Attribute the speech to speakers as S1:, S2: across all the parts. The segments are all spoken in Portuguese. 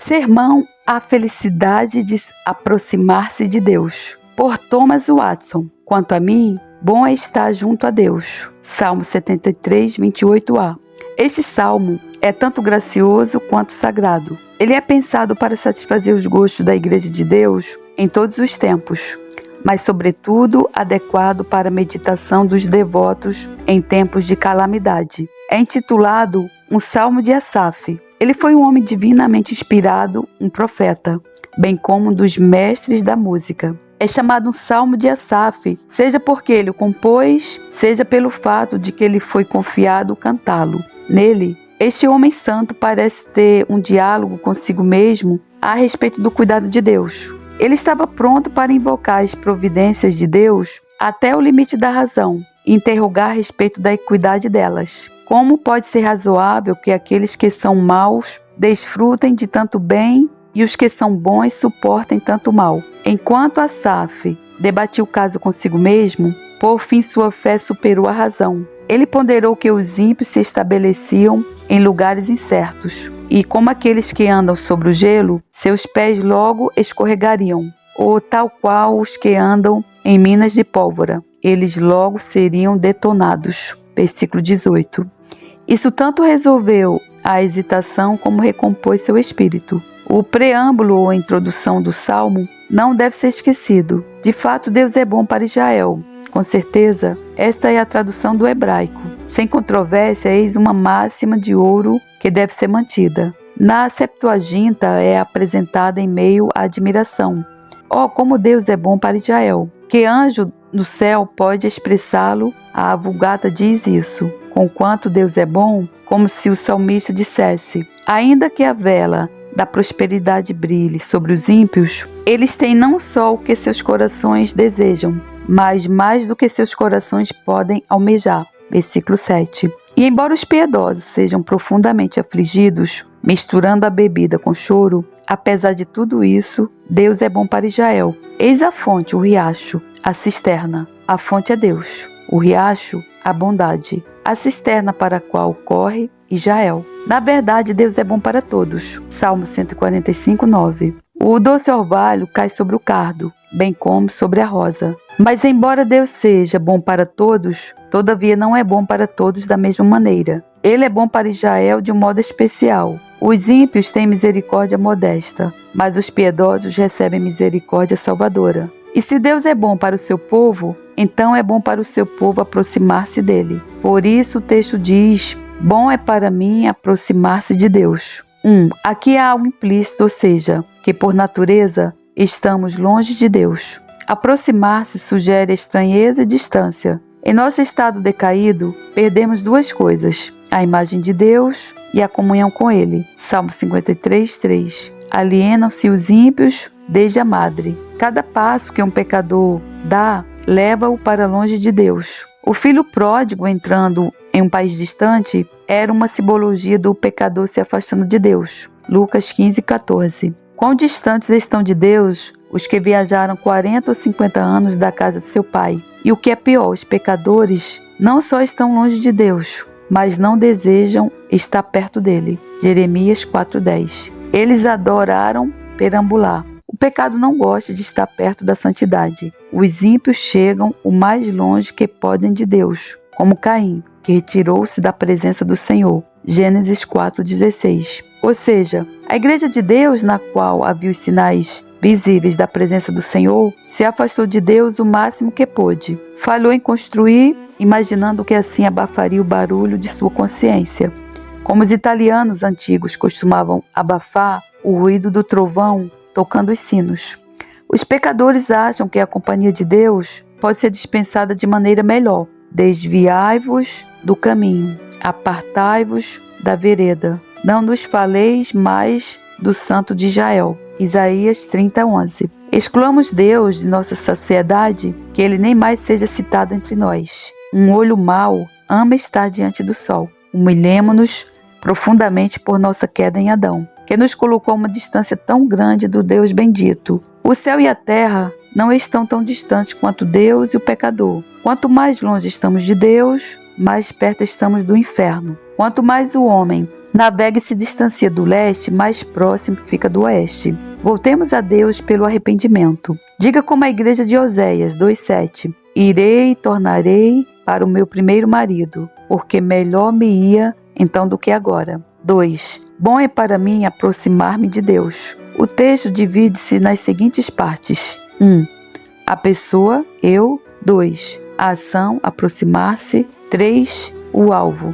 S1: Sermão A Felicidade de Aproximar-se de Deus, por Thomas Watson. Quanto a mim, bom é estar junto a Deus. Salmo 73, 28a. Este salmo é tanto gracioso quanto sagrado. Ele é pensado para satisfazer os gostos da Igreja de Deus em todos os tempos, mas sobretudo adequado para a meditação dos devotos em tempos de calamidade. É intitulado um Salmo de Asaf. Ele foi um homem divinamente inspirado, um profeta, bem como um dos mestres da música. É chamado um Salmo de Asaf, seja porque ele o compôs, seja pelo fato de que ele foi confiado cantá-lo. Nele, este homem santo parece ter um diálogo consigo mesmo a respeito do cuidado de Deus. Ele estava pronto para invocar as providências de Deus até o limite da razão e interrogar a respeito da equidade delas. Como pode ser razoável que aqueles que são maus desfrutem de tanto bem e os que são bons suportem tanto mal? Enquanto Asaf debatia o caso consigo mesmo, por fim sua fé superou a razão. Ele ponderou que os ímpios se estabeleciam em lugares incertos, e como aqueles que andam sobre o gelo, seus pés logo escorregariam, ou tal qual os que andam em minas de pólvora, eles logo seriam detonados. Versículo 18. Isso tanto resolveu a hesitação como recompôs seu espírito. O preâmbulo ou introdução do Salmo não deve ser esquecido. De fato, Deus é bom para Israel. Com certeza, esta é a tradução do hebraico. Sem controvérsia, eis uma máxima de ouro que deve ser mantida. Na Septuaginta é apresentada em meio à admiração. Oh, como Deus é bom para Israel! Que anjo no céu pode expressá-lo? A Vulgata diz isso. Conquanto Deus é bom, como se o salmista dissesse: ainda que a vela da prosperidade brilhe sobre os ímpios, eles têm não só o que seus corações desejam, mas mais do que seus corações podem almejar. Versículo 7. E embora os piedosos sejam profundamente afligidos, misturando a bebida com choro, apesar de tudo isso, Deus é bom para Israel. Eis a fonte, o riacho, a cisterna. A fonte é Deus, o riacho, a bondade, a cisterna para a qual corre Israel. Na verdade, Deus é bom para todos. Salmo 145, 9. O doce orvalho cai sobre o cardo, bem como sobre a rosa. Mas embora Deus seja bom para todos, todavia não é bom para todos da mesma maneira. Ele é bom para Israel de um modo especial. Os ímpios têm misericórdia modesta, mas os piedosos recebem misericórdia salvadora. E se Deus é bom para o seu povo, então é bom para o seu povo aproximar-se dele. Por isso o texto diz: bom é para mim aproximar-se de Deus. Aqui há algo implícito, ou seja, que por natureza estamos longe de Deus. Aproximar-se sugere estranheza e distância. Em nosso estado decaído, perdemos duas coisas: a imagem de Deus e a comunhão com Ele. Salmo 53, 3. Alienam-se os ímpios desde a madre. Cada passo que um pecador dá, leva-o para longe de Deus. O filho pródigo entrando em um país distante era uma simbologia do pecador se afastando de Deus. Lucas 15, 14. Quão distantes estão de Deus os que viajaram 40 ou 50 anos da casa de seu pai. E o que é pior, os pecadores não só estão longe de Deus, mas não desejam estar perto dele. Jeremias 4:10. Eles adoraram perambular. O pecado não gosta de estar perto da santidade. Os ímpios chegam o mais longe que podem de Deus, como Caim, que retirou-se da presença do Senhor. Gênesis 4:16. Ou seja, a igreja de Deus, na qual havia os sinais visíveis da presença do Senhor, se afastou de Deus o máximo que pôde. Falhou em construir, imaginando que assim abafaria o barulho de sua consciência. Como os italianos antigos costumavam abafar o ruído do trovão tocando os sinos. Os pecadores acham que a companhia de Deus pode ser dispensada de maneira melhor. Desviai-vos do caminho, apartai-vos da vereda. Não nos faleis mais do Santo de Israel. Isaías 30:11. Excluamos Deus de nossa sociedade, que Ele nem mais seja citado entre nós. Um olho mau ama estar diante do sol. Humilhemo-nos profundamente por nossa queda em Adão, que nos colocou a uma distância tão grande do Deus bendito. O céu e a terra não estão tão distantes quanto Deus e o pecador. Quanto mais longe estamos de Deus, mais perto estamos do inferno. Quanto mais o homem navega e se distancia do leste, mais próximo fica do oeste. Voltemos a Deus pelo arrependimento. Diga como a igreja de Oséias 2:7: Irei e tornarei para o meu primeiro marido, porque melhor me ia então do que agora. 2. Bom é para mim aproximar-me de Deus. O texto divide-se nas seguintes partes: 1. A pessoa, eu. 2. A ação, aproximar-se. 3. O alvo,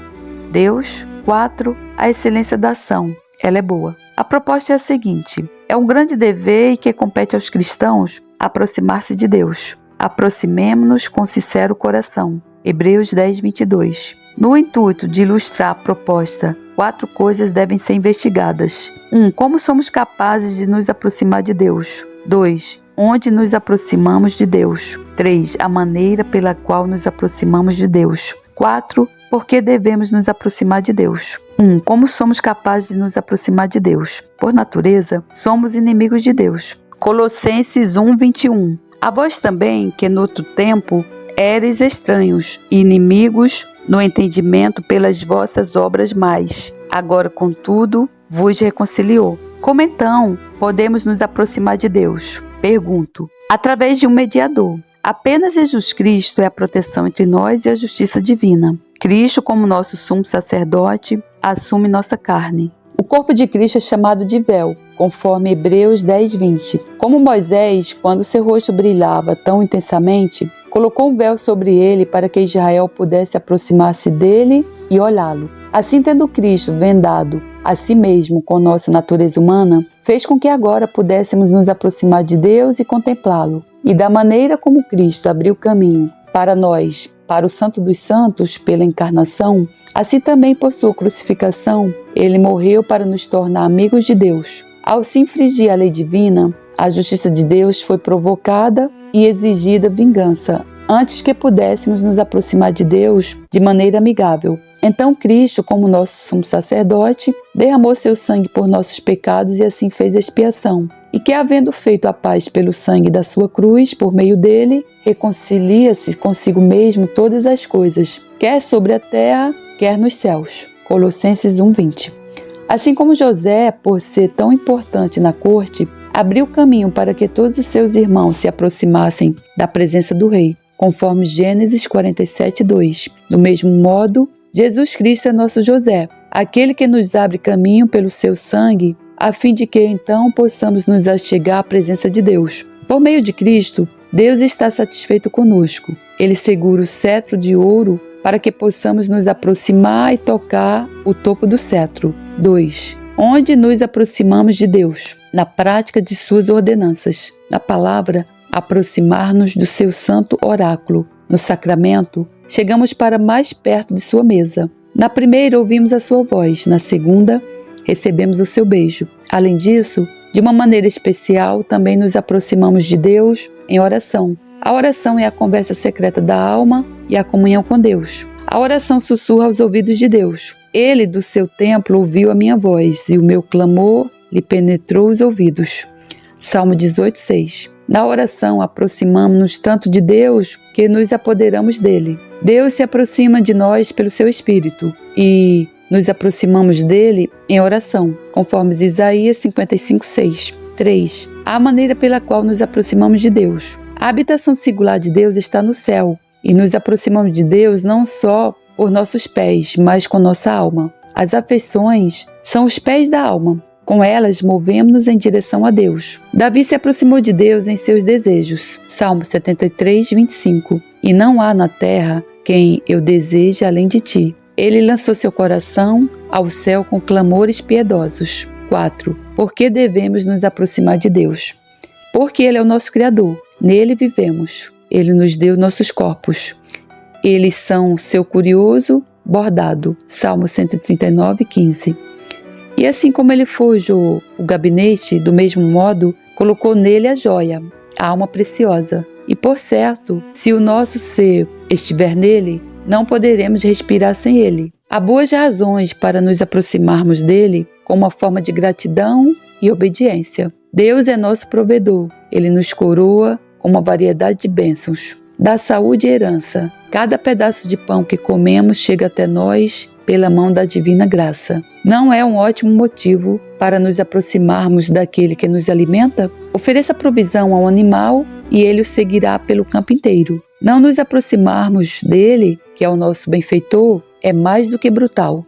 S1: Deus. 4. A excelência da ação, ela é boa. A proposta é a seguinte: é um grande dever e que compete aos cristãos aproximar-se de Deus. Aproximemo-nos com sincero coração. Hebreus 10:22. No intuito de ilustrar a proposta, 4 coisas devem ser investigadas. 1. Como somos capazes de nos aproximar de Deus? 2. Onde nos aproximamos de Deus? 3. A maneira pela qual nos aproximamos de Deus. 4. Por que devemos nos aproximar de Deus? 1. Como somos capazes de nos aproximar de Deus? Por natureza, somos inimigos de Deus. Colossenses 1:21. A vós também, que no outro tempo éreis estranhos e inimigos no entendimento pelas vossas obras mais, agora, contudo, vos reconciliou. Como então podemos nos aproximar de Deus? Pergunto. Através de um mediador. Apenas Jesus Cristo é a proteção entre nós e a justiça divina. Cristo, como nosso sumo sacerdote, assume nossa carne. O corpo de Cristo é chamado de véu, conforme Hebreus 10:20. Como Moisés, quando seu rosto brilhava tão intensamente, colocou um véu sobre ele para que Israel pudesse aproximar-se dele e olhá-lo. Assim, tendo Cristo vendado a si mesmo com nossa natureza humana, fez com que agora pudéssemos nos aproximar de Deus e contemplá-lo. E da maneira como Cristo abriu caminho para nós, para o Santo dos Santos, pela encarnação, assim também por sua crucificação, ele morreu para nos tornar amigos de Deus. Ao se infringir a lei divina, a justiça de Deus foi provocada e exigida vingança, antes que pudéssemos nos aproximar de Deus de maneira amigável. Então Cristo, como nosso sumo sacerdote, derramou seu sangue por nossos pecados e assim fez expiação. E que, havendo feito a paz pelo sangue da sua cruz, por meio dele, reconcilia-se consigo mesmo todas as coisas, quer sobre a terra, quer nos céus. Colossenses 1:20. Assim como José, por ser tão importante na corte, abriu caminho para que todos os seus irmãos se aproximassem da presença do rei, conforme Gênesis 47:2. Do mesmo modo, Jesus Cristo é nosso José, aquele que nos abre caminho pelo seu sangue, a fim de que então possamos nos achegar à presença de Deus. Por meio de Cristo, Deus está satisfeito conosco. Ele segura o cetro de ouro para que possamos nos aproximar e tocar o topo do cetro. 2. Onde nos aproximamos de Deus? Na prática de suas ordenanças. Na palavra, aproximar-nos do seu santo oráculo. No sacramento, chegamos para mais perto de sua mesa. Na primeira, ouvimos a sua voz. Na segunda, recebemos o seu beijo. Além disso, de uma maneira especial, também nos aproximamos de Deus em oração. A oração é a conversa secreta da alma e a comunhão com Deus. A oração sussurra aos ouvidos de Deus. Ele, do seu templo, ouviu a minha voz, e o meu clamor lhe penetrou os ouvidos. Salmo 18:6. Na oração, aproximamos-nos tanto de Deus que nos apoderamos dele. Deus se aproxima de nós pelo seu Espírito e nos aproximamos dele em oração, conforme Isaías 55:6. 3. A maneira pela qual nos aproximamos de Deus. A habitação singular de Deus está no céu e nos aproximamos de Deus não só por nossos pés, mas com nossa alma. As afeições são os pés da alma. Com elas, movemos-nos em direção a Deus. Davi se aproximou de Deus em seus desejos. Salmo 73:25. E não há na terra quem eu deseje além de ti. Ele lançou seu coração ao céu com clamores piedosos. 4. Por que devemos nos aproximar de Deus? Porque Ele é o nosso Criador. Nele vivemos. Ele nos deu nossos corpos. Eles são seu curioso bordado. Salmo 139:15. E assim como ele forjou o gabinete, do mesmo modo, colocou nele a joia, a alma preciosa. E por certo, se o nosso ser estiver nele, não poderemos respirar sem ele. Há boas razões para nos aproximarmos dele com uma forma de gratidão e obediência. Deus é nosso provedor. Ele nos coroa com uma variedade de bênçãos. dá saúde e herança. Cada pedaço de pão que comemos chega até nós pela mão da divina graça. Não é um ótimo motivo para nos aproximarmos daquele que nos alimenta? Ofereça provisão ao animal e ele o seguirá pelo campo inteiro. Não nos aproximarmos dele, que é o nosso benfeitor, é mais do que brutal.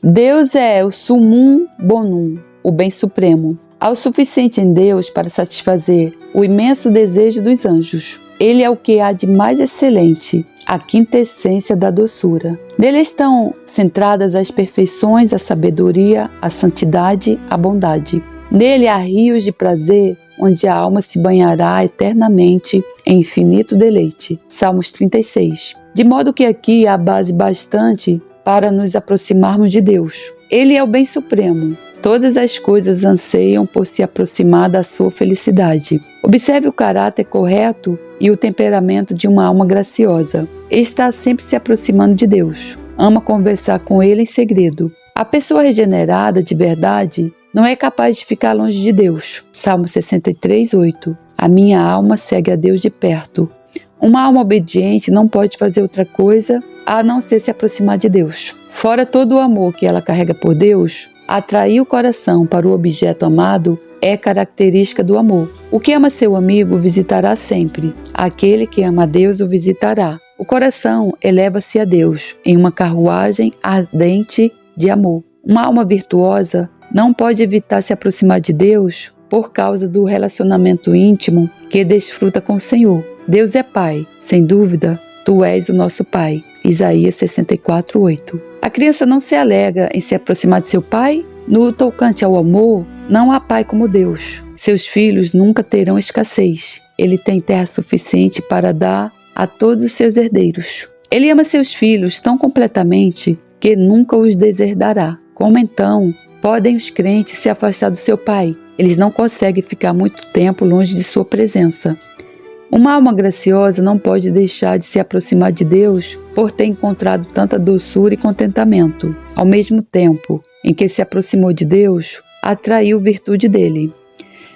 S1: Deus é o summum bonum, o bem supremo. Há o suficiente em Deus para satisfazer o imenso desejo dos anjos. Ele é o que há de mais excelente, a quintessência da doçura. Nele estão centradas as perfeições, a sabedoria, a santidade, a bondade. Nele há rios de prazer, onde a alma se banhará eternamente em infinito deleite. Salmos 36. De modo que aqui há base bastante para nos aproximarmos de Deus. Ele é o bem supremo. Todas as coisas anseiam por se aproximar da sua felicidade. Observe o caráter correto e o temperamento de uma alma graciosa. Está sempre se aproximando de Deus. Ama conversar com Ele em segredo. A pessoa regenerada de verdade não é capaz de ficar longe de Deus. Salmo 63, 8. A minha alma segue a Deus de perto. Uma alma obediente não pode fazer outra coisa a não ser se aproximar de Deus. Fora todo o amor que ela carrega por Deus, atrair o coração para o objeto amado é característica do amor. O que ama seu amigo visitará sempre. Aquele que ama a Deus o visitará. O coração eleva-se a Deus em uma carruagem ardente de amor. Uma alma virtuosa não pode evitar se aproximar de Deus por causa do relacionamento íntimo que desfruta com o Senhor. Deus é Pai, sem dúvida, tu és o nosso Pai. Isaías 64, 8. A criança não se alegra em se aproximar de seu pai? No tocante ao amor, não há pai como Deus. Seus filhos nunca terão escassez. Ele tem terra suficiente para dar a todos os seus herdeiros. Ele ama seus filhos tão completamente que nunca os deserdará. Como então podem os crentes se afastar do seu pai? Eles não conseguem ficar muito tempo longe de sua presença. Uma alma graciosa não pode deixar de se aproximar de Deus por ter encontrado tanta doçura e contentamento. Ao mesmo tempo em que se aproximou de Deus, atraiu virtude dele.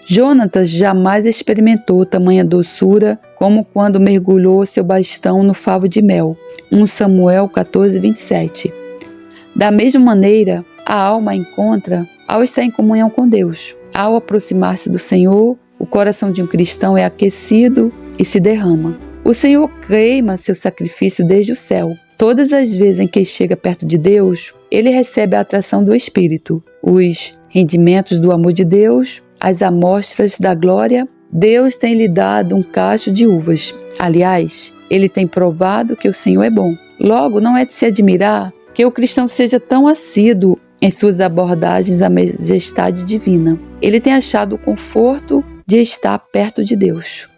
S1: Jonatas jamais experimentou tamanha doçura como quando mergulhou seu bastão no favo de mel. 1 Samuel 14, 27. Da mesma maneira, a alma a encontra ao estar em comunhão com Deus. Ao aproximar-se do Senhor, o coração de um cristão é aquecido e se derrama. O Senhor queima seu sacrifício desde o céu. Todas as vezes em que chega perto de Deus, ele recebe a atração do Espírito, os rendimentos do amor de Deus, as amostras da glória. Deus tem lhe dado um cacho de uvas. Aliás, ele tem provado que o Senhor é bom. Logo, não é de se admirar que o cristão seja tão assíduo em suas abordagens à majestade divina. Ele tem achado o conforto de estar perto de Deus.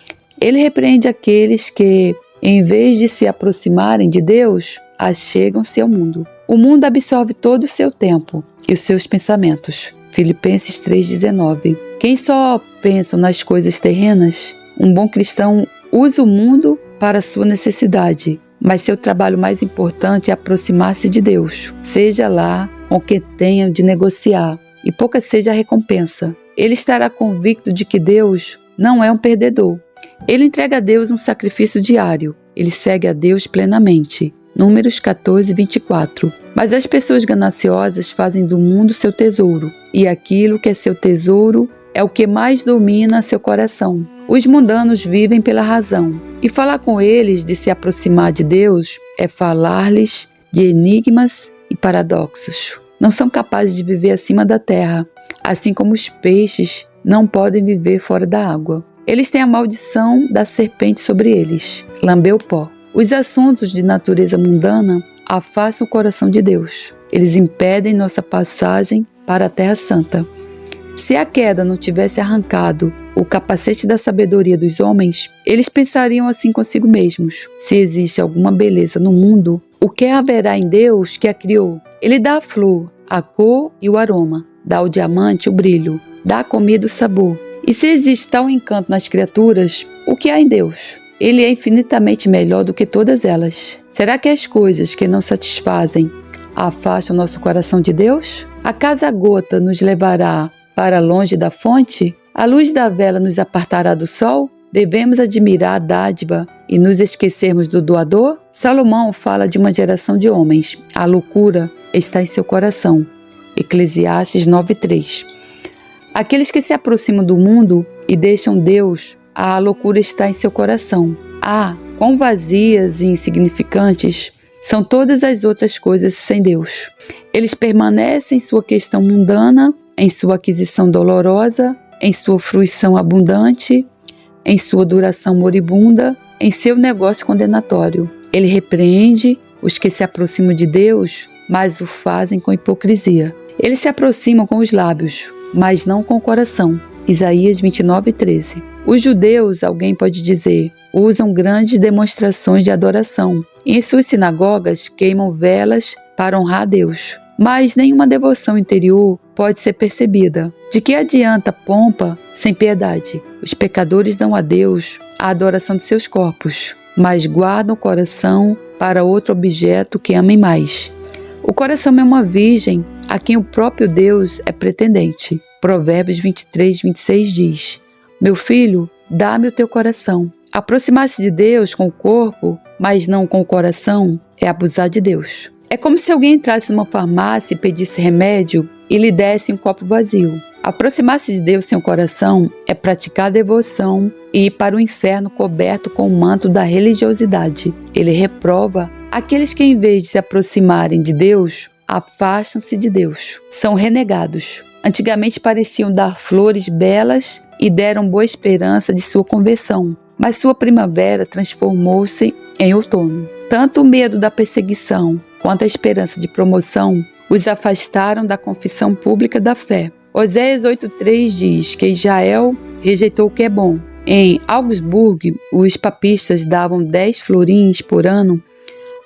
S1: Ele repreende aqueles que, em vez de se aproximarem de Deus, achegam-se ao mundo. O mundo absorve todo o seu tempo e os seus pensamentos. Filipenses 3,19. Quem só pensa nas coisas terrenas, um bom cristão usa o mundo para sua necessidade, mas seu trabalho mais importante é aproximar-se de Deus, seja lá com o que tenha de negociar, e pouca seja a recompensa. Ele estará convicto de que Deus não é um perdedor. Ele entrega a Deus um sacrifício diário. Ele segue a Deus plenamente. Números 14, 24. Mas as pessoas gananciosas fazem do mundo seu tesouro, e aquilo que é seu tesouro é o que mais domina seu coração. Os mundanos vivem pela razão, e falar com eles de se aproximar de Deus é falar-lhes de enigmas e paradoxos. Não são capazes de viver acima da terra, assim como os peixes não podem viver fora da água. Eles têm a maldição da serpente sobre eles. Lambeu o pó. Os assuntos de natureza mundana afastam o coração de Deus. Eles impedem nossa passagem para a Terra Santa. Se a queda não tivesse arrancado o capacete da sabedoria dos homens, eles pensariam assim consigo mesmos: se existe alguma beleza no mundo, o que haverá em Deus que a criou? Ele dá a flor, a cor e o aroma, dá ao diamante o brilho, dá à comida o sabor. E se existe tal encanto nas criaturas, o que há em Deus? Ele é infinitamente melhor do que todas elas. Será que as coisas que não satisfazem afastam nosso coração de Deus? Acaso a gota nos levará para longe da fonte? A luz da vela nos apartará do sol? Devemos admirar a dádiva e nos esquecermos do doador? Salomão fala de uma geração de homens. A loucura está em seu coração. Eclesiastes 9:3. Aqueles que se aproximam do mundo e deixam Deus, a loucura está em seu coração. Quão vazias e insignificantes são todas as outras coisas sem Deus. Eles permanecem em sua questão mundana, em sua aquisição dolorosa, em sua fruição abundante, em sua duração moribunda, em seu negócio condenatório. Ele repreende os que se aproximam de Deus, mas o fazem com hipocrisia. Eles se aproximam com os lábios, mas não com o coração. Isaías 29:13. Os judeus, alguém pode dizer, usam grandes demonstrações de adoração. Em suas sinagogas queimam velas para honrar a Deus. Mas nenhuma devoção interior pode ser percebida. De que adianta pompa sem piedade? Os pecadores dão a Deus a adoração de seus corpos, mas guardam o coração para outro objeto que amem mais. O coração é uma virgem a quem o próprio Deus é pretendente. Provérbios 23:26 diz: Meu filho, dá-me o teu coração. Aproximar-se de Deus com o corpo, mas não com o coração, é abusar de Deus. É como se alguém entrasse numa farmácia e pedisse remédio e lhe desse um copo vazio. Aproximar-se de Deus sem o coração é praticar a devoção e ir para o inferno coberto com o manto da religiosidade. Ele reprova aqueles que, em vez de se aproximarem de Deus, afastam-se de Deus. São renegados. Antigamente pareciam dar flores belas e deram boa esperança de sua conversão, mas sua primavera transformou-se em outono. Tanto o medo da perseguição quanto a esperança de promoção os afastaram da confissão pública da fé. Oséias 8:3 diz que Israel rejeitou o que é bom. Em Augsburg, os papistas davam 10 florins por ano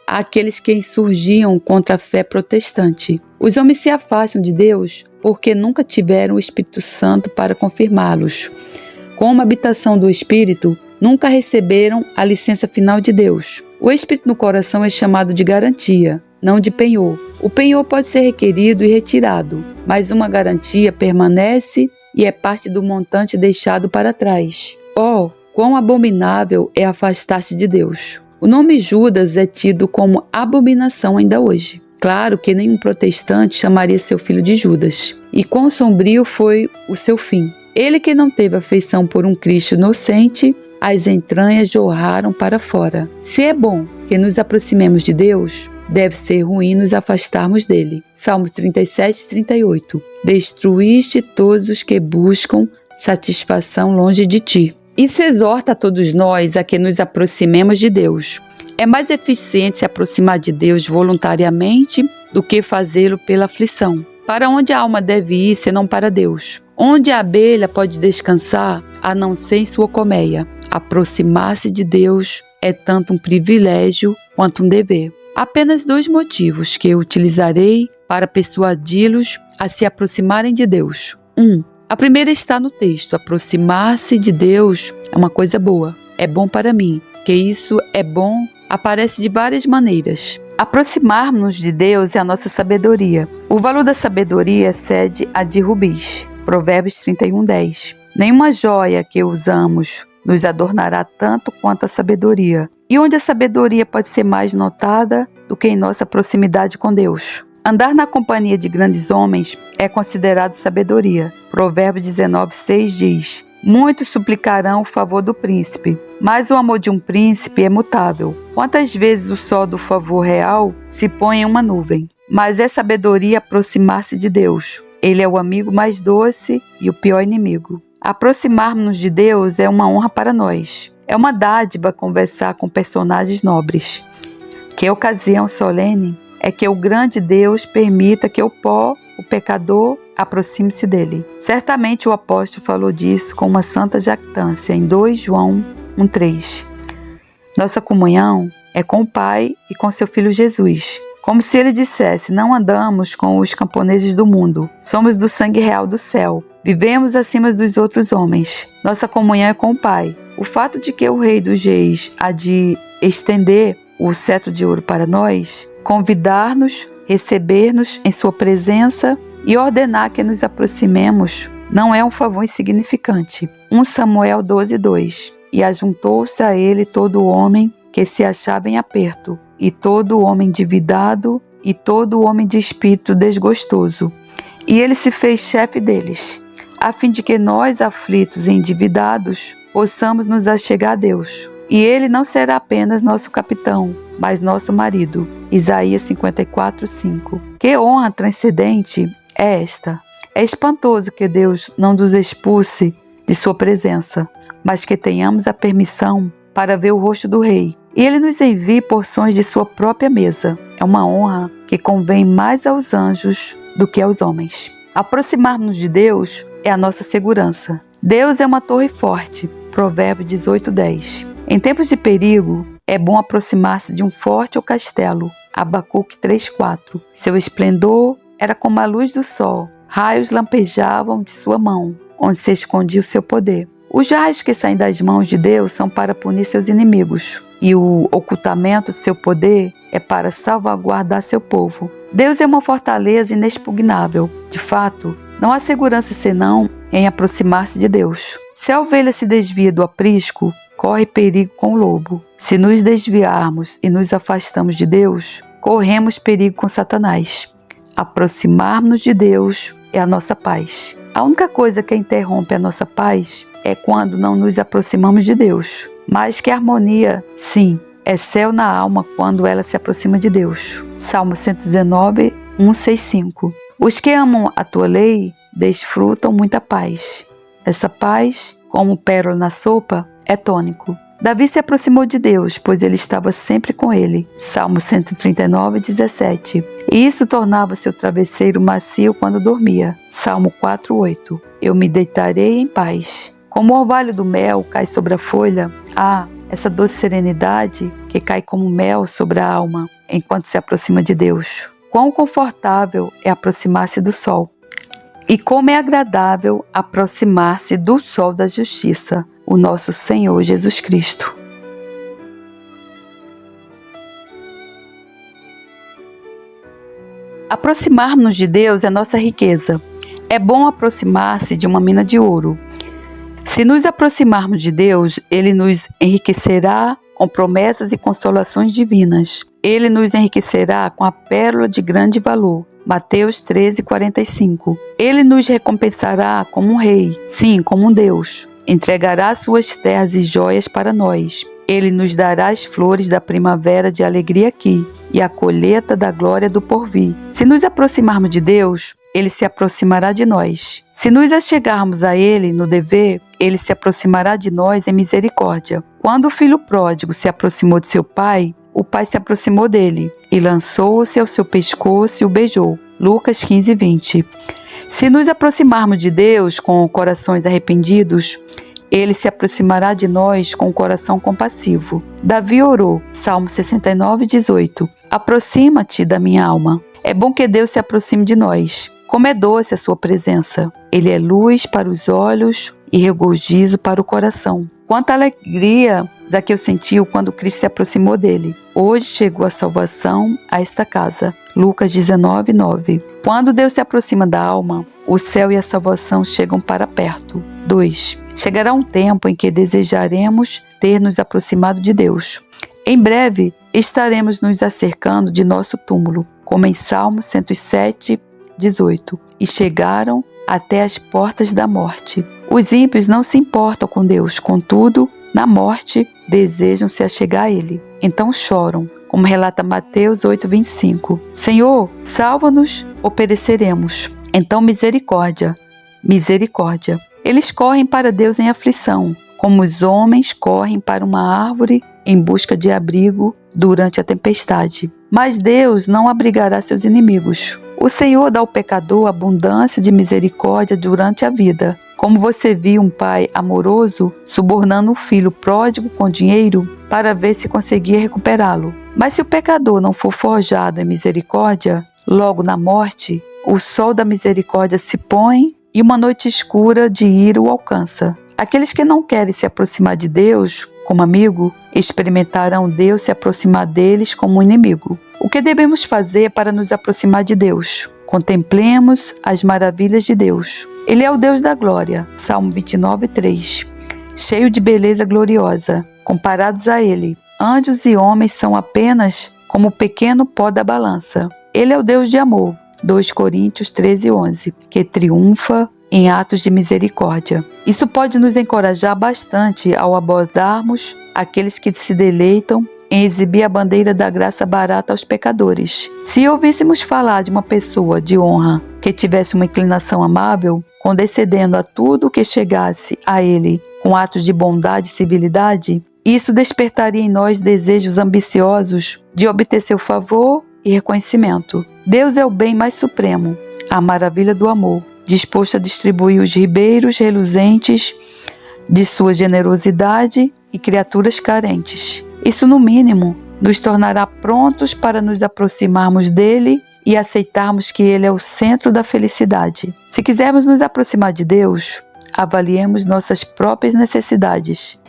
S1: àqueles que insurgiam contra a fé protestante. Os homens se afastam de Deus porque nunca tiveram o Espírito Santo para confirmá-los. Como habitação do Espírito, nunca receberam a licença final de Deus. O Espírito no coração é chamado de garantia, não de penhor. O penhor pode ser requerido e retirado, mas uma garantia permanece e é parte do montante deixado para trás. Oh, quão abominável é afastar-se de Deus! O nome Judas é tido como abominação ainda hoje. Claro que nenhum protestante chamaria seu filho de Judas. E quão sombrio foi o seu fim. Ele que não teve afeição por um Cristo inocente, as entranhas jorraram para fora. Se é bom que nos aproximemos de Deus, deve ser ruim nos afastarmos dele. Salmos 37:38. Destruíste todos os que buscam satisfação longe de ti. Isso exorta a todos nós a que nos aproximemos de Deus. É mais eficiente se aproximar de Deus voluntariamente do que fazê-lo pela aflição. Para onde a alma deve ir, senão para Deus? Onde a abelha pode descansar, a não ser em sua colmeia? Aproximar-se de Deus é tanto um privilégio quanto um dever. Apenas 2 motivos que eu utilizarei para persuadi-los a se aproximarem de Deus. A primeira está no texto. Aproximar-se de Deus é uma coisa boa. É bom para mim. Que isso é bom aparece de várias maneiras. Aproximar-nos de Deus é a nossa sabedoria. O valor da sabedoria excede a de rubis. Provérbios 31:10. Nenhuma joia que usamos nos adornará tanto quanto a sabedoria. E onde a sabedoria pode ser mais notada do que em nossa proximidade com Deus? Andar na companhia de grandes homens é considerado sabedoria. Provérbios 19:6 diz: Muitos suplicarão o favor do príncipe, mas o amor de um príncipe é mutável. Quantas vezes o sol do favor real se põe em uma nuvem? Mas é sabedoria aproximar-se de Deus. Ele é o amigo mais doce e o pior inimigo. Aproximar-nos de Deus é uma honra para nós. É uma dádiva conversar com personagens nobres. Que ocasião solene é que o grande Deus permita que o pó, o pecador, aproxime-se dele. Certamente o apóstolo falou disso com uma santa jactância em 2 João 1:3. Nossa comunhão é com o Pai e com seu Filho Jesus. Como se ele dissesse: não andamos com os camponeses do mundo, somos do sangue real do céu. Vivemos acima dos outros homens. Nossa comunhão é com o Pai. O fato de que o Rei dos Reis há de estender o cetro de ouro para nós, convidar-nos, receber-nos em sua presença e ordenar que nos aproximemos, não é um favor insignificante. 1 Samuel 12:2. e ajuntou-se a ele todo homem que se achava em aperto, e todo homem endividado, e todo homem de espírito desgostoso. E ele se fez chefe deles, a fim de que nós, aflitos e endividados, possamos nos achegar a Deus. E ele não será apenas nosso capitão, mas nosso marido. Isaías 54:5. Que honra transcendente é esta! É espantoso que Deus não nos expulse de sua presença, mas que tenhamos a permissão para ver o rosto do Rei. E ele nos envie porções de sua própria mesa. É uma honra que convém mais aos anjos do que aos homens. Aproximar-nos de Deus é a nossa segurança. Deus é uma torre forte. Provérbios 18:10. Em tempos de perigo, é bom aproximar-se de um forte ou castelo. Abacuque 3:4. Seu esplendor era como a luz do sol. Raios lampejavam de sua mão, onde se escondia o seu poder. Os raios que saem das mãos de Deus são para punir seus inimigos, e o ocultamento do seu poder é para salvaguardar seu povo. Deus é uma fortaleza inexpugnável. De fato, não há segurança senão em aproximar-se de Deus. Se a ovelha se desvia do aprisco, corre perigo com o lobo. Se nos desviarmos e nos afastamos de Deus, corremos perigo com Satanás. Aproximar-nos de Deus é a nossa paz. A única coisa que interrompe a nossa paz é quando não nos aproximamos de Deus. Mas que harmonia, sim, é céu na alma quando ela se aproxima de Deus. Salmo 119, 165. Os que amam a tua lei desfrutam muita paz. Essa paz, como pérola na sopa, é tônico. Davi se aproximou de Deus, pois ele estava sempre com ele. Salmo 139, 17. E isso tornava seu travesseiro macio quando dormia. Salmo 4, 8. Eu me deitarei em paz. Como o orvalho do mel cai sobre a folha, essa doce serenidade que cai como mel sobre a alma enquanto se aproxima de Deus. Quão confortável é aproximar-se do sol. E como é agradável aproximar-se do sol da justiça, o nosso Senhor Jesus Cristo. Aproximar-nos de Deus é nossa riqueza. É bom aproximar-se de uma mina de ouro. Se nos aproximarmos de Deus, Ele nos enriquecerá com promessas e consolações divinas. Ele nos enriquecerá com a pérola de grande valor. Mateus 13:45. Ele nos recompensará como um rei, sim, como um Deus. Entregará suas terras e joias para nós. Ele nos dará as flores da primavera de alegria aqui e a colheita da glória do porvir. Se nos aproximarmos de Deus, Ele se aproximará de nós. Se nos achegarmos a Ele no dever, Ele se aproximará de nós em misericórdia. Quando o filho pródigo se aproximou de seu pai, o pai se aproximou dele e lançou-se ao seu pescoço e o beijou. Lucas 15:20. Se nos aproximarmos de Deus com corações arrependidos, Ele se aproximará de nós com um coração compassivo. Davi orou, Salmo 69:18. Aproxima-te da minha alma. É bom que Deus se aproxime de nós. Como é doce a sua presença. Ele é luz para os olhos e regozijo para o coração. Quanta alegria Zaqueu sentiu quando Cristo se aproximou dele. Hoje chegou a salvação a esta casa. Lucas 19:9. Quando Deus se aproxima da alma, o céu e a salvação chegam para perto. 2. Chegará um tempo em que desejaremos ter nos aproximado de Deus. Em breve, estaremos nos acercando de nosso túmulo, como em Salmo 107:18. E chegaram até as portas da morte. Os ímpios não se importam com Deus, contudo, na morte, desejam se achegar a Ele. Então choram, como relata Mateus 8:25. Senhor, salva-nos ou pereceremos. Então misericórdia, misericórdia. Eles correm para Deus em aflição, como os homens correm para uma árvore em busca de abrigo durante a tempestade. Mas Deus não abrigará seus inimigos. O Senhor dá ao pecador abundância de misericórdia durante a vida. Como você viu um pai amoroso subornando um filho pródigo com dinheiro para ver se conseguia recuperá-lo. Mas se o pecador não for forjado em misericórdia, logo na morte, o sol da misericórdia se põe e uma noite escura de ira o alcança. Aqueles que não querem se aproximar de Deus como amigo, experimentarão Deus se aproximar deles como inimigo. O que devemos fazer para nos aproximar de Deus? Contemplemos as maravilhas de Deus. Ele é o Deus da glória. Salmo 29:3. cheio de beleza gloriosa. Comparados a ele, anjos e homens são apenas como o pequeno pó da balança. Ele é o Deus de amor, 2 Coríntios 13:11, que triunfa em atos de misericórdia. Isso pode nos encorajar bastante ao abordarmos aqueles que se deleitam em exibir a bandeira da graça barata aos pecadores. Se ouvíssemos falar de uma pessoa de honra que tivesse uma inclinação amável, condescendendo a tudo que chegasse a ele com atos de bondade e civilidade, isso despertaria em nós desejos ambiciosos de obter seu favor e reconhecimento. Deus é o bem mais supremo, a maravilha do amor, disposto a distribuir os ribeiros reluzentes de sua generosidade e criaturas carentes. Isso, no mínimo, nos tornará prontos para nos aproximarmos dele e aceitarmos que ele é o centro da felicidade. Se quisermos nos aproximar de Deus, avaliemos nossas próprias necessidades.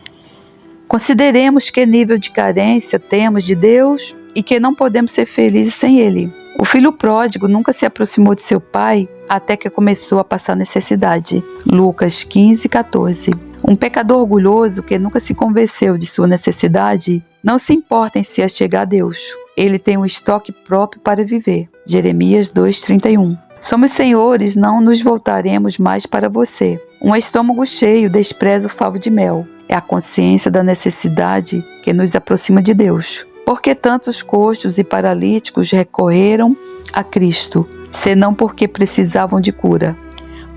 S1: Consideremos que nível de carência temos de Deus e que não podemos ser felizes sem ele. O filho pródigo nunca se aproximou de seu pai até que começou a passar necessidade. Lucas 15:14. Um pecador orgulhoso que nunca se convenceu de sua necessidade não se importa em se achegar a Deus. Ele tem um estoque próprio para viver. Jeremias 2:31. Somos senhores, não nos voltaremos mais para você. Um estômago cheio despreza o favo de mel. É a consciência da necessidade que nos aproxima de Deus. Porque tantos coxos e paralíticos recorreram a Cristo, senão porque precisavam de cura.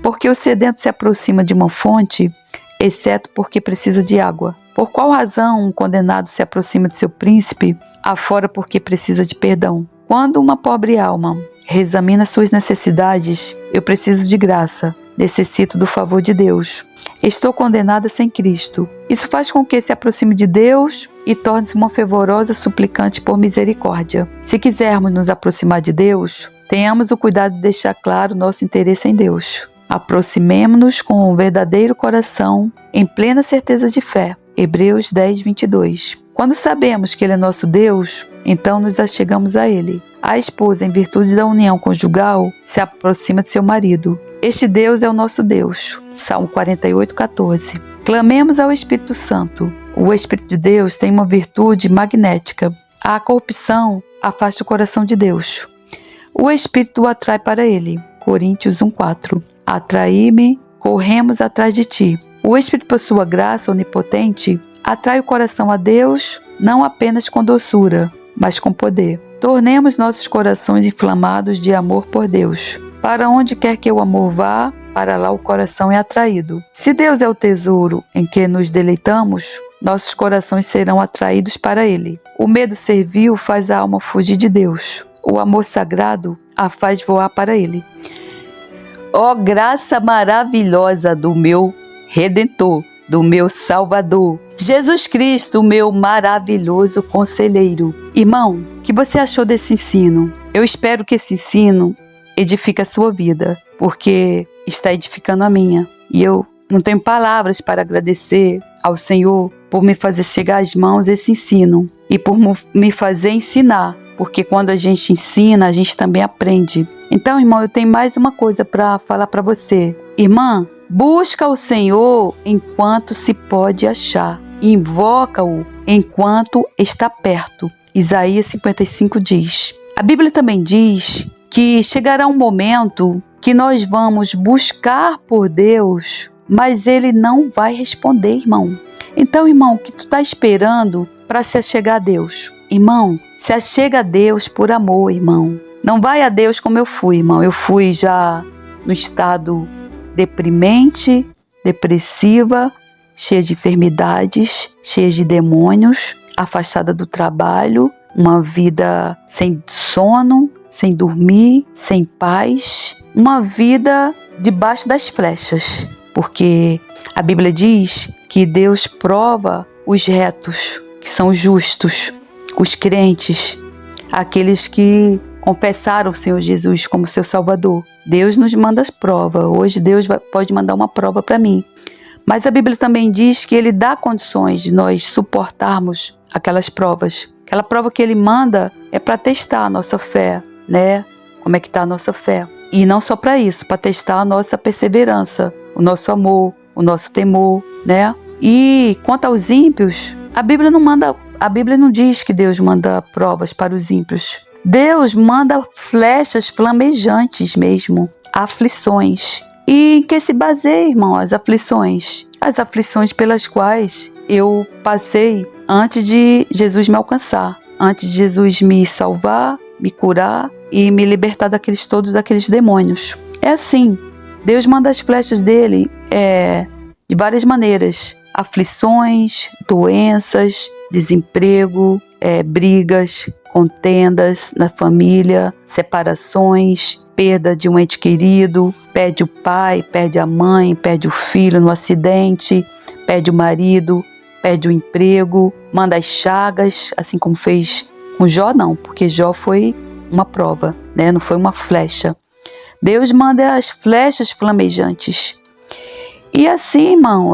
S1: Porque o sedento se aproxima de uma fonte, exceto porque precisa de água. Por qual razão um condenado se aproxima de seu príncipe, afora porque precisa de perdão? Quando uma pobre alma reexamina suas necessidades, eu preciso de graça, necessito do favor de Deus. Estou condenada sem Cristo. Isso faz com que se aproxime de Deus e torne-se uma fervorosa suplicante por misericórdia. Se quisermos nos aproximar de Deus, tenhamos o cuidado de deixar claro nosso interesse em Deus. Aproximemo-nos com um verdadeiro coração, em plena certeza de fé. Hebreus 10:22. Quando sabemos que Ele é nosso Deus, então nos achegamos a Ele. A esposa, em virtude da união conjugal, se aproxima de seu marido. Este Deus é o nosso Deus. Salmo 48:14. Clamemos ao Espírito Santo. O Espírito de Deus tem uma virtude magnética. A corrupção afasta o coração de Deus. O Espírito o atrai para Ele. Coríntios 1:4. Atraí-me, corremos atrás de ti. O Espírito, por sua graça onipotente, atrai o coração a Deus, não apenas com doçura, mas com poder. Tornemos nossos corações inflamados de amor por Deus. Para onde quer que o amor vá, para lá o coração é atraído. Se Deus é o tesouro em que nos deleitamos, nossos corações serão atraídos para Ele. O medo servil faz a alma fugir de Deus. O amor sagrado a faz voar para Ele. Ó graça maravilhosa do meu Redentor, do meu Salvador, Jesus Cristo, meu maravilhoso conselheiro. Irmão, o que você achou desse ensino? Eu espero que esse ensino edifique a sua vida, porque está edificando a minha. E eu não tenho palavras para agradecer ao Senhor por me fazer chegar às mãos esse ensino e por me fazer ensinar, porque quando a gente ensina, a gente também aprende. Então, irmão, eu tenho mais uma coisa para falar para você. Irmã, busca o Senhor enquanto se pode achar. Invoca-o enquanto está perto. Isaías 55 diz. A Bíblia também diz que chegará um momento que nós vamos buscar por Deus, mas Ele não vai responder, irmão. Então, irmão, o que tu está esperando para se achegar a Deus? Irmão, se achega a Deus por amor, irmão. Não vai a Deus como eu fui, irmão. Eu fui já no estado deprimente, depressiva, cheia de enfermidades, cheia de demônios, afastada do trabalho, uma vida sem sono, sem dormir, sem paz, uma vida debaixo das flechas, porque a Bíblia diz que Deus prova os retos, que são justos, os crentes, aqueles que confessaram o Senhor Jesus como seu Salvador. Deus nos manda as provas. Hoje Deus pode mandar uma prova para mim. Mas a Bíblia também diz que Ele dá condições de nós suportarmos aquelas provas. Aquela prova que Ele manda é para testar a nossa fé, né? Como é que está a nossa fé. E não só para isso, para testar a nossa perseverança, o nosso amor, o nosso temor, né? E quanto aos ímpios, a Bíblia não diz que Deus manda provas para os ímpios. Deus manda flechas flamejantes mesmo, aflições. E em que se baseia, irmão, as aflições? As aflições pelas quais eu passei antes de Jesus me alcançar, antes de Jesus me salvar, me curar e me libertar todos daqueles demônios. É assim, Deus manda as flechas dele de várias maneiras. Aflições, doenças, desemprego, brigas, contendas na família, separações, perda de um ente querido, perde o pai, perde a mãe, perde o filho no acidente, perde o marido, perde o emprego, manda as chagas, assim como fez com Jó, não, porque Jó foi uma prova, né? Não foi uma flecha. Deus manda as flechas flamejantes. E assim, irmão,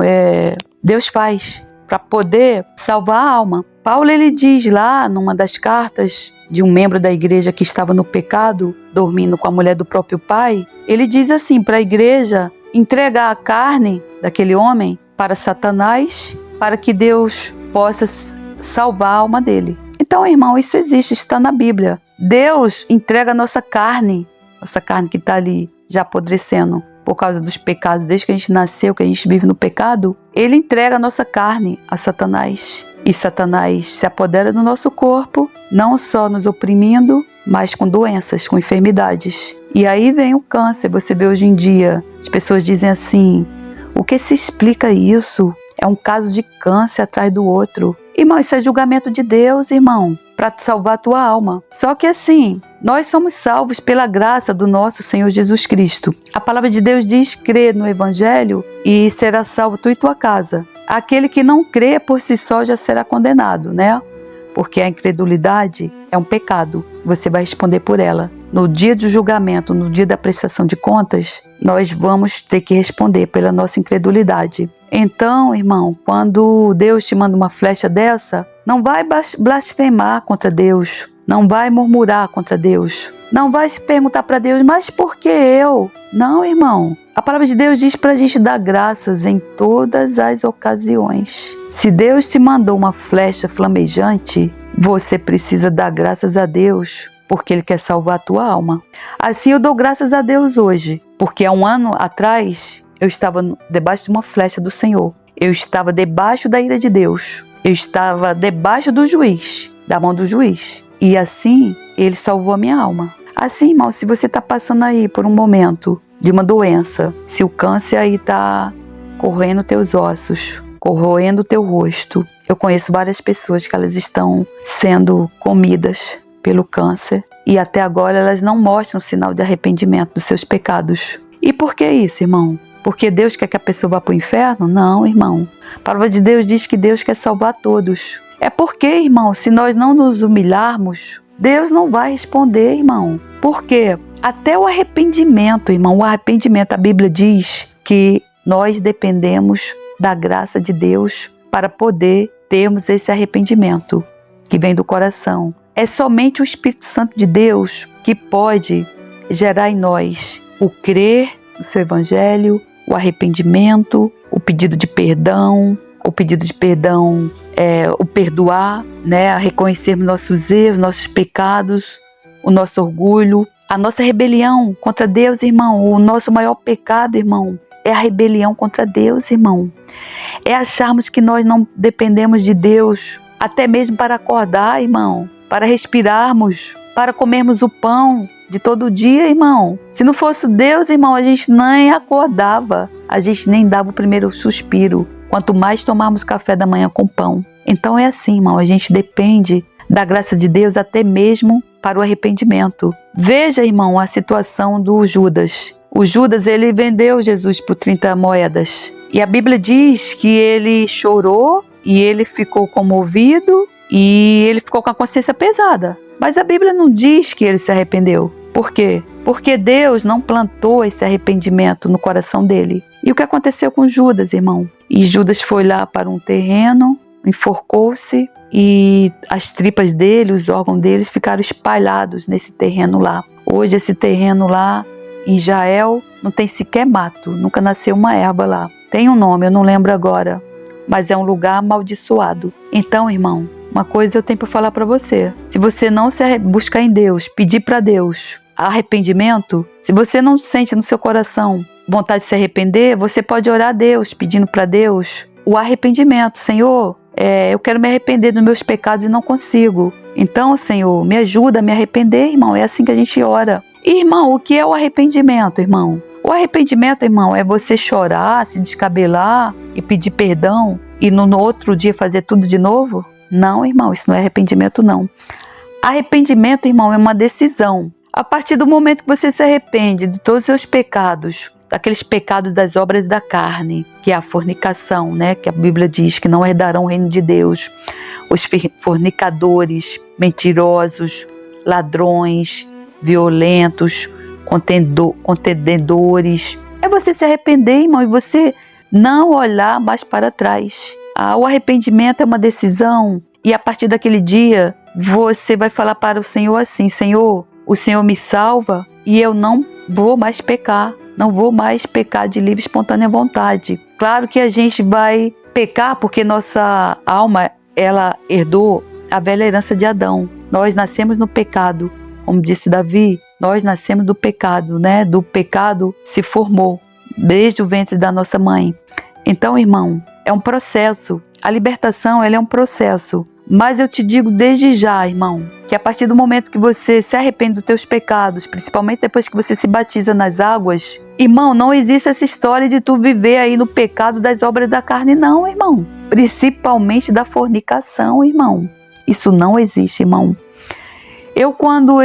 S1: Deus faz para poder salvar a alma. Paulo, ele diz lá numa das cartas de um membro da igreja que estava no pecado, dormindo com a mulher do próprio pai, ele diz assim para a igreja entregar a carne daquele homem para Satanás, para que Deus possa salvar a alma dele. Então, irmão, isso existe, está na Bíblia. Deus entrega a nossa carne que está ali já apodrecendo por causa dos pecados, desde que a gente nasceu, que a gente vive no pecado. Ele entrega a nossa carne a Satanás. E Satanás se apodera do nosso corpo, não só nos oprimindo, mas com doenças, com enfermidades. E aí vem o câncer. Você vê hoje em dia, as pessoas dizem assim, o que se explica isso? É um caso de câncer atrás do outro. Irmão, isso é julgamento de Deus, irmão, para salvar a tua alma. Só que assim, nós somos salvos pela graça do nosso Senhor Jesus Cristo. A palavra de Deus diz, crê no Evangelho e será salvo tu e tua casa. Aquele que não crê por si só já será condenado, né? Porque a incredulidade é um pecado. Você vai responder por ela. No dia do julgamento, no dia da prestação de contas, nós vamos ter que responder pela nossa incredulidade. Então, irmão, quando Deus te manda uma flecha dessa, não vai blasfemar contra Deus, não vai murmurar contra Deus, não vai se perguntar para Deus, mas por que eu? Não, irmão. A palavra de Deus diz para a gente dar graças em todas as ocasiões. Se Deus te mandou uma flecha flamejante, você precisa dar graças a Deus, porque Ele quer salvar a tua alma. Assim eu dou graças a Deus hoje, porque há um ano atrás eu estava debaixo de uma flecha do Senhor. Eu estava debaixo da ira de Deus. Eu estava debaixo do juiz, da mão do juiz. E assim, Ele salvou a minha alma. Assim, irmão, se você está passando aí por um momento de uma doença, se o câncer aí está corroendo teus ossos, corroendo teu rosto. Eu conheço várias pessoas que elas estão sendo comidas pelo câncer e até agora elas não mostram sinal de arrependimento dos seus pecados. E por que isso, irmão? Porque Deus quer que a pessoa vá para o inferno? Não, irmão. A palavra de Deus diz que Deus quer salvar todos. É porque, irmão, se nós não nos humilharmos, Deus não vai responder, irmão. Por quê? Até o arrependimento, irmão, a Bíblia diz que nós dependemos da graça de Deus para poder termos esse arrependimento que vem do coração. É somente o Espírito Santo de Deus que pode gerar em nós o crer no seu Evangelho, o arrependimento, o pedido de perdão, o perdoar, né? A reconhecermos nossos erros, nossos pecados, o nosso orgulho, a nossa rebelião contra Deus, irmão. O nosso maior pecado, irmão, é a rebelião contra Deus, irmão. É acharmos que nós não dependemos de Deus, até mesmo para acordar, irmão, para respirarmos, para comermos o pão de todo dia, irmão. Se não fosse Deus, irmão, a gente nem acordava, a gente nem dava o primeiro suspiro, quanto mais tomarmos café da manhã com pão. Então é assim, irmão, a gente depende da graça de Deus até mesmo para o arrependimento. Veja, irmão, a situação do Judas. O Judas, ele vendeu Jesus por 30 moedas. E a Bíblia diz que ele chorou e ele ficou comovido e ele ficou com a consciência pesada. Mas a Bíblia não diz que ele se arrependeu. Por quê? Porque Deus não plantou esse arrependimento no coração dele. E o que aconteceu com Judas, irmão? E Judas foi lá para um terreno, enforcou-se e as tripas dele, os órgãos dele ficaram espalhados nesse terreno lá. Hoje esse terreno lá em Israel não tem sequer mato, nunca nasceu uma erva lá. Tem um nome, eu não lembro agora, mas é um lugar amaldiçoado. Então, irmão, uma coisa eu tenho para falar para você. Se você não se buscar em Deus, pedir para Deus arrependimento, se você não sente no seu coração vontade de se arrepender, você pode orar a Deus, pedindo para Deus o arrependimento. Senhor, eu quero me arrepender dos meus pecados e não consigo. Então, Senhor, me ajuda a me arrepender, irmão. É assim que a gente ora. E, irmão, o que é o arrependimento, irmão? O arrependimento, irmão, é você chorar, se descabelar e pedir perdão e no outro dia fazer tudo de novo? Não, irmão, isso não é arrependimento, não. Arrependimento, irmão, é uma decisão. A partir do momento que você se arrepende de todos os seus pecados, daqueles pecados das obras da carne, que é a fornicação, né? Que a Bíblia diz que não herdarão o reino de Deus, os fornicadores, mentirosos, ladrões, violentos, contendedores. É você se arrepender, irmão, e você não olhar mais para trás. O arrependimento é uma decisão, e a partir daquele dia, você vai falar para o Senhor assim: Senhor, o Senhor me salva e eu não vou mais pecar. Não vou mais pecar de livre e espontânea vontade. Claro que a gente vai pecar porque nossa alma, ela herdou a velha herança de Adão. Nós nascemos no pecado. Como disse Davi, nós nascemos do pecado, né? Do pecado se formou desde o ventre da nossa mãe. Então, irmão, é um processo. A libertação, ela é um processo. Mas eu te digo desde já, irmão, que a partir do momento que você se arrepende dos teus pecados, principalmente depois que você se batiza nas águas, irmão, não existe essa história de tu viver aí no pecado das obras da carne, não, irmão. Principalmente da fornicação, irmão. Isso não existe, irmão. Quando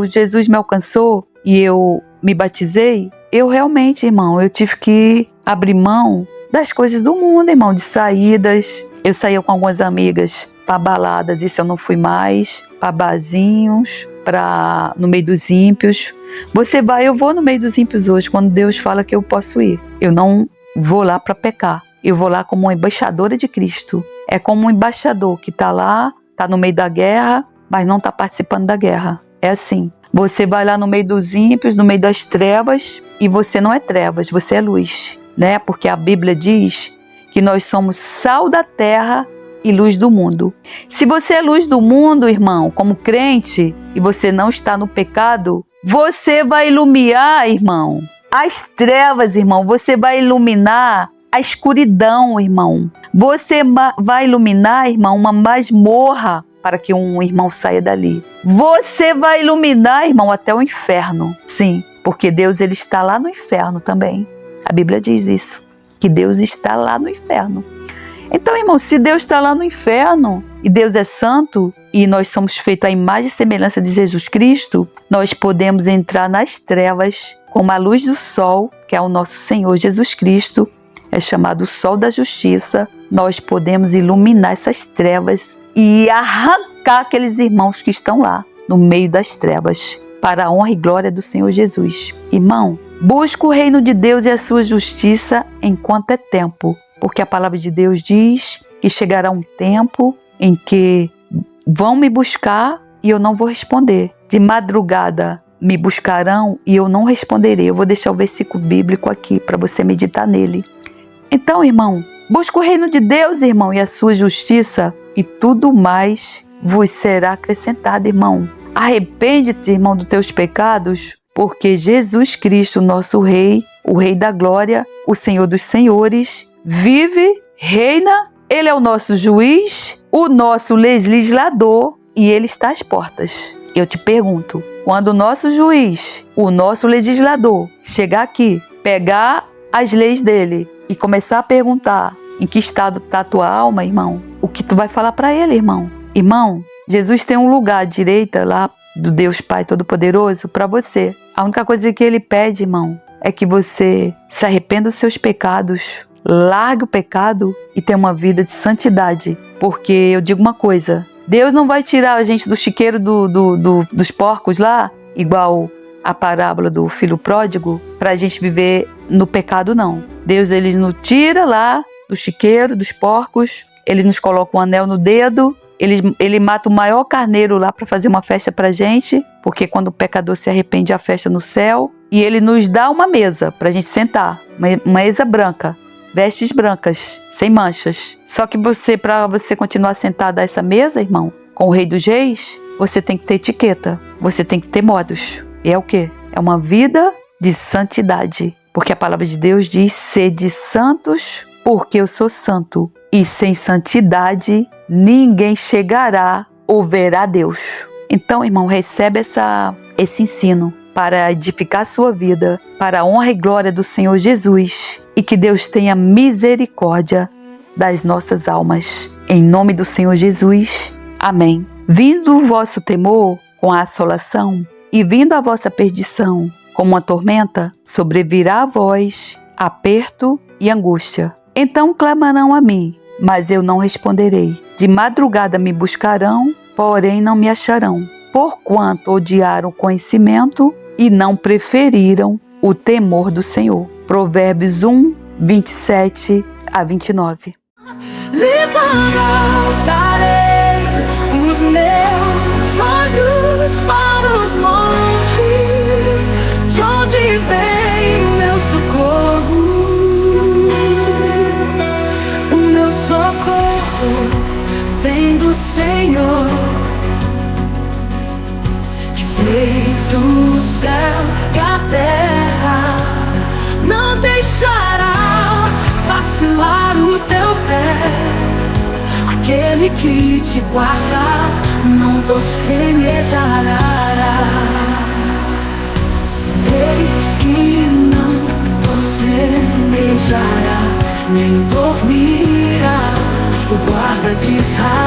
S1: Jesus me alcançou e eu me batizei, eu realmente, irmão, eu tive que abrir mão das coisas do mundo, irmão, de saídas. Eu saía com algumas amigas para baladas, isso eu não fui mais, para barzinhos, no meio dos ímpios. Eu vou no meio dos ímpios hoje, quando Deus fala que eu posso ir. Eu não vou lá para pecar, eu vou lá como uma embaixadora de Cristo. É como um embaixador que está lá, está no meio da guerra, mas não está participando da guerra. É assim, você vai lá no meio dos ímpios, no meio das trevas, e você não é trevas, você é luz, né? Porque a Bíblia diz que nós somos sal da terra e luz do mundo. Se você é luz do mundo, irmão, como crente, e você não está no pecado, você vai iluminar, irmão, as trevas, irmão. Você vai iluminar a escuridão, irmão. Você vai iluminar, irmão, uma masmorra para que um irmão saia dali. Você vai iluminar, irmão, até o inferno. Sim, porque Deus, ele está lá no inferno também. A Bíblia diz isso, que Deus está lá no inferno. Então, irmão, se Deus está lá no inferno e Deus é santo e nós somos feitos à imagem e semelhança de Jesus Cristo, nós podemos entrar nas trevas como a luz do sol, que é o nosso Senhor Jesus Cristo, é chamado o sol da justiça. Nós podemos iluminar essas trevas e arrancar aqueles irmãos que estão lá no meio das trevas, para a honra e glória do Senhor Jesus. Irmão, busca o reino de Deus e a sua justiça enquanto é tempo, porque a palavra de Deus diz que chegará um tempo em que vão me buscar e eu não vou responder. De madrugada me buscarão e eu não responderei. Eu vou deixar o versículo bíblico aqui para você meditar nele. Então, irmão, busca o reino de Deus, irmão, e a sua justiça, e tudo mais vos será acrescentado, irmão. Arrepende-te, irmão, dos teus pecados, porque Jesus Cristo, nosso Rei, o Rei da Glória, o Senhor dos Senhores, vive, reina. Ele é o nosso juiz, o nosso legislador, e ele está às portas. Eu te pergunto, quando o nosso juiz, o nosso legislador, chegar aqui, pegar as leis dele e começar a perguntar em que estado está a tua alma, irmão, o que tu vai falar para ele, irmão? Irmão, Jesus tem um lugar à direita lá do Deus Pai Todo-Poderoso para você. A única coisa que ele pede, irmão, é que você se arrependa dos seus pecados, largue o pecado e tenha uma vida de santidade. Porque eu digo uma coisa, Deus não vai tirar a gente do chiqueiro dos porcos lá, igual a parábola do filho pródigo, para a gente viver no pecado, não. Deus, ele nos tira lá do chiqueiro, dos porcos, ele nos coloca um anel no dedo, ele mata o maior carneiro lá para fazer uma festa para a gente, porque quando o pecador se arrepende, a festa no céu, e ele nos dá uma mesa para a gente sentar, uma mesa branca, vestes brancas, sem manchas. Só que para você continuar sentado a essa mesa, irmão, com o Rei dos Reis, você tem que ter etiqueta, você tem que ter modos. E é o quê? É uma vida de santidade. Porque a palavra de Deus diz: sede santos, porque eu sou santo. E sem santidade, ninguém chegará ou verá Deus. Então, irmão, recebe esse ensino para edificar a sua vida, para a honra e glória do Senhor Jesus. E que Deus tenha misericórdia das nossas almas. Em nome do Senhor Jesus. Amém. Vindo o vosso temor com a assolação, e vindo a vossa perdição como uma tormenta, sobrevirá a vós aperto e angústia. Então clamarão a mim, mas eu não responderei. De madrugada me buscarão, porém não me acharão. Porquanto odiaram o conhecimento e não preferiram o temor do Senhor. Provérbios 1, 27 a 29.
S2: Levantarei os meus olhos para os montes, de onde vem meu socorro. O meu socorro vem do Senhor, que fez o céu e a terra. Não deixará vacilar o teu pé. Aquele que te guarda não tosquenejará. Eis que não tosquenejará, nem dormirá o guarda de Israel.